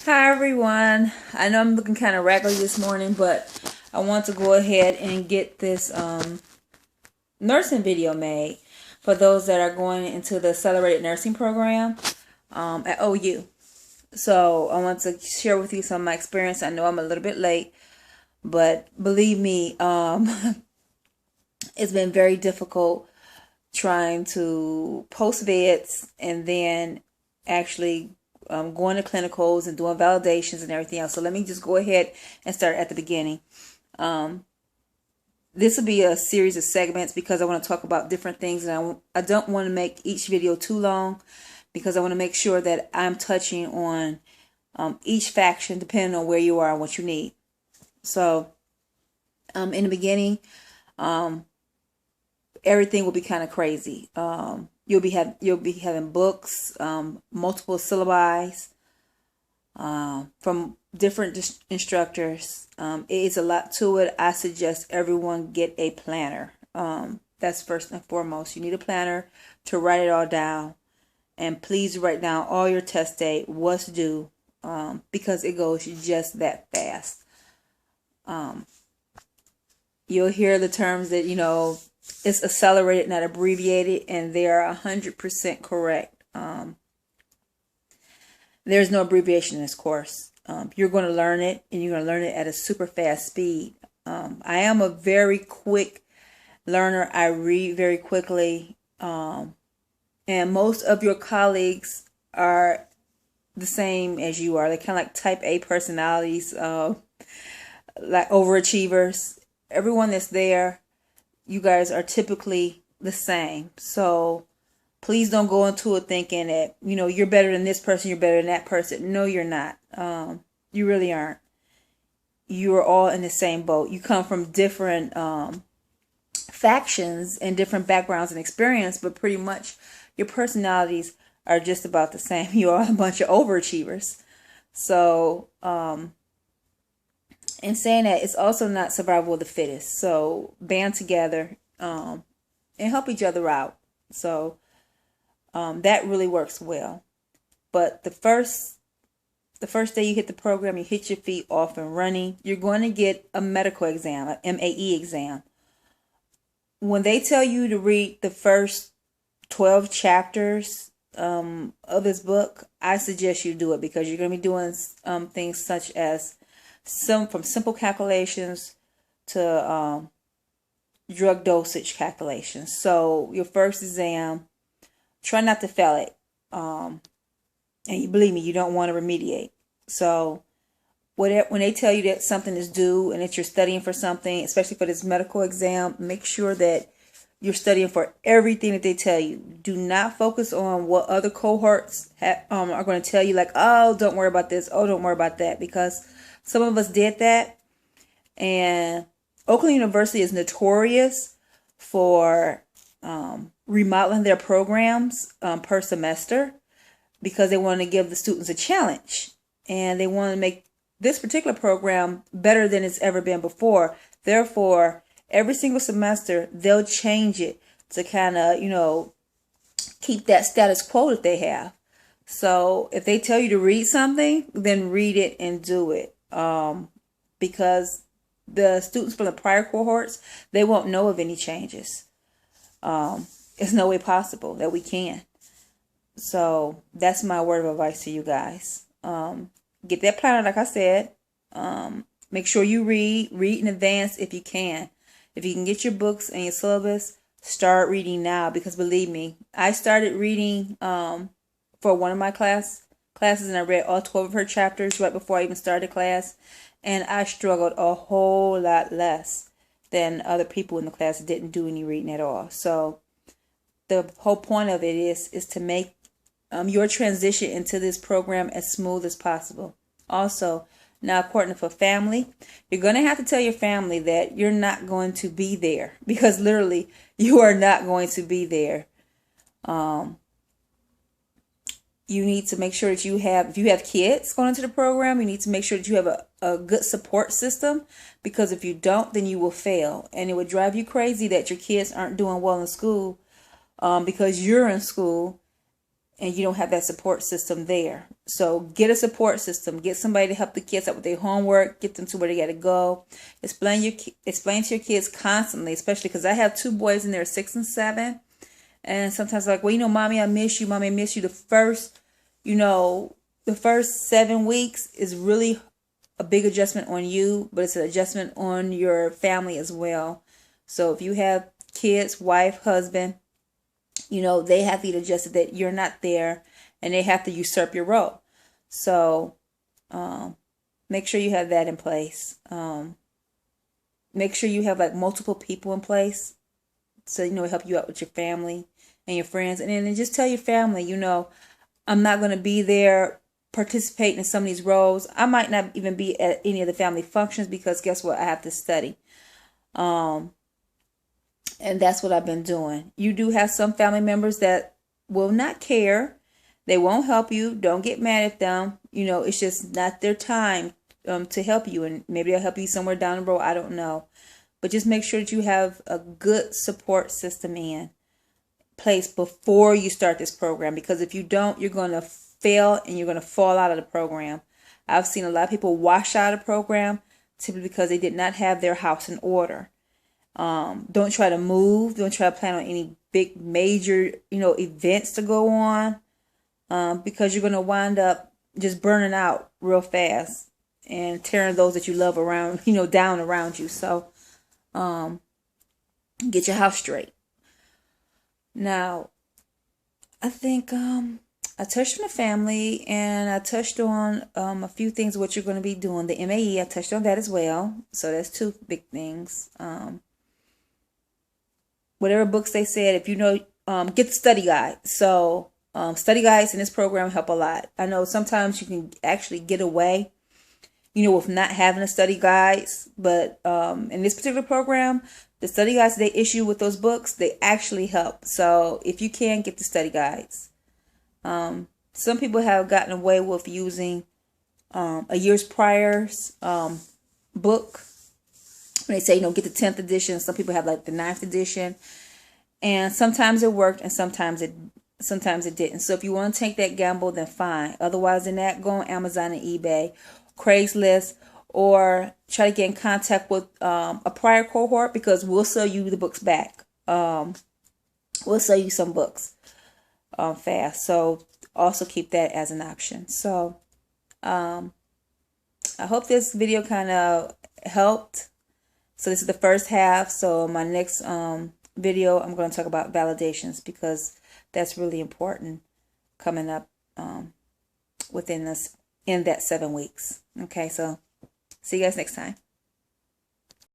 Hi everyone. I know I'm looking kind of raggedy this morning, but I want to go ahead and get this nursing video made for those that are going into the accelerated nursing program at OU. So I want to share with you some of my experience. I know I'm a little bit late, but believe me, it's been very difficult trying to post vids and then actually going to clinicals and doing validations and everything else. So let me just go ahead and start at the beginning. This will be a series of segments because I want to talk about different things, and I don't want to make each video too long because I want to make sure that I'm touching on each faction depending on where you are and what you need. So in the beginning, everything will be kind of crazy. You'll be having books, multiple syllabi from different instructors. It is a lot to it. I suggest everyone get a planner. That's first and foremost. You need a planner to write it all down, and please write down all your test date, what's due, because it goes just that fast. You'll hear the terms that it's accelerated, not abbreviated, and they are 100% correct. There's no abbreviation in this course. You're going to learn it, and you're going to learn it at a super fast speed. I am a very quick learner. I read very quickly, and most of your colleagues are the same as you are. They're kind of like type A personalities, like overachievers. Everyone that's there, you guys are typically the same. So please don't go into it thinking that, you're better than this person, you're better than that person. No, you're not. You really aren't. You are all in the same boat. You come from different factions and different backgrounds and experience, but pretty much your personalities are just about the same. You are a bunch of overachievers. So, in saying that, it's also not survival of the fittest. So band together and help each other out. So that really works well. But the first day you hit the program, you hit your feet off and running. You're going to get a medical exam, an MAE exam. When they tell you to read the first 12 chapters of this book, I suggest you do it because you're going to be doing things such as from simple calculations to drug dosage calculations. So your first exam, try not to fail it. And you believe me, you don't want to remediate. So when they tell you that something is due and that you're studying for something, especially for this medical exam, make sure that you're studying for everything that they tell you. Do not focus on what other cohorts are going to tell you, like, oh, don't worry about this, oh, don't worry about that, because some of us did that. And Oakland University is notorious for remodeling their programs per semester because they want to give the students a challenge. And they want to make this particular program better than it's ever been before. Therefore, every single semester, they'll change it to kind of, keep that status quo that they have. So if they tell you to read something, then read it and do it. Because the students from the prior cohorts, they won't know of any changes. It's no way possible that we can. So that's my word of advice to you guys. Get that planner, like I said. Make sure you read in advance if you can. If you can get your books and your syllabus, start reading now, because believe me, I started reading for one of my classes, and I read all 12 of her chapters right before I even started class, and I struggled a whole lot less than other people in the class that didn't do any reading at all. So the whole point of it is to make your transition into this program as smooth as possible. Also, now important for family, you're going to have to tell your family that you're not going to be there, because literally you are not going to be there. You need to make sure that if you have kids going into the program, you need to make sure that you have a good support system, because if you don't, then you will fail. And it would drive you crazy that your kids aren't doing well in school because you're in school and you don't have that support system there. So get a support system. Get somebody to help the kids out with their homework. Get them to where they got to go. Explain to your kids constantly, especially because I have 2 boys and they're 6 and 7. And sometimes they're like, well, Mommy, I miss you. Mommy, I miss you. The first 7 weeks is really a big adjustment on you, but it's an adjustment on your family as well. So if you have kids, wife, husband, they have to get adjusted that you're not there and they have to usurp your role. So make sure you have that in place. Make sure you have like multiple people in place so help you out with your family and your friends. And then just tell your family, I'm not going to be there participating in some of these roles. I might not even be at any of the family functions because guess what? I have to study. And that's what I've been doing. You do have some family members that will not care. They won't help you. Don't get mad at them. It's just not their time to help you. And maybe they'll help you somewhere down the road. I don't know. But just make sure that you have a good support system in place before you start this program. Because if you don't, you're going to fail and you're going to fall out of the program. I've seen a lot of people wash out of the program simply because they did not have their house in order. Don't try to move. Don't try to plan on any big major, events to go on, because you're going to wind up just burning out real fast and tearing those that you love around, down around you. So, get your house straight. Now, I think, I touched on the family and I touched on, a few things, what you're going to be doing. The MAE, I touched on that as well. So that's 2 big things. Whatever books they said, if get the study guide. So study guides in this program help a lot. I know sometimes you can actually get away, with not having a study guides. But in this particular program, the study guides they issue with those books, they actually help. So if you can, get the study guides. Some people have gotten away with using a year's prior's book. When they say, get the 10th edition. Some people have like the 9th edition. And sometimes it worked and sometimes it didn't. So if you want to take that gamble, then fine. Otherwise than that, go on Amazon and eBay, Craigslist, or try to get in contact with a prior cohort, because we'll sell you the books back. We'll sell you some books fast. So also keep that as an option. So I hope this video kind of helped. So this is the first half. So my next video, I'm going to talk about validations, because that's really important coming up within in that 7 weeks. Okay, so see you guys next time.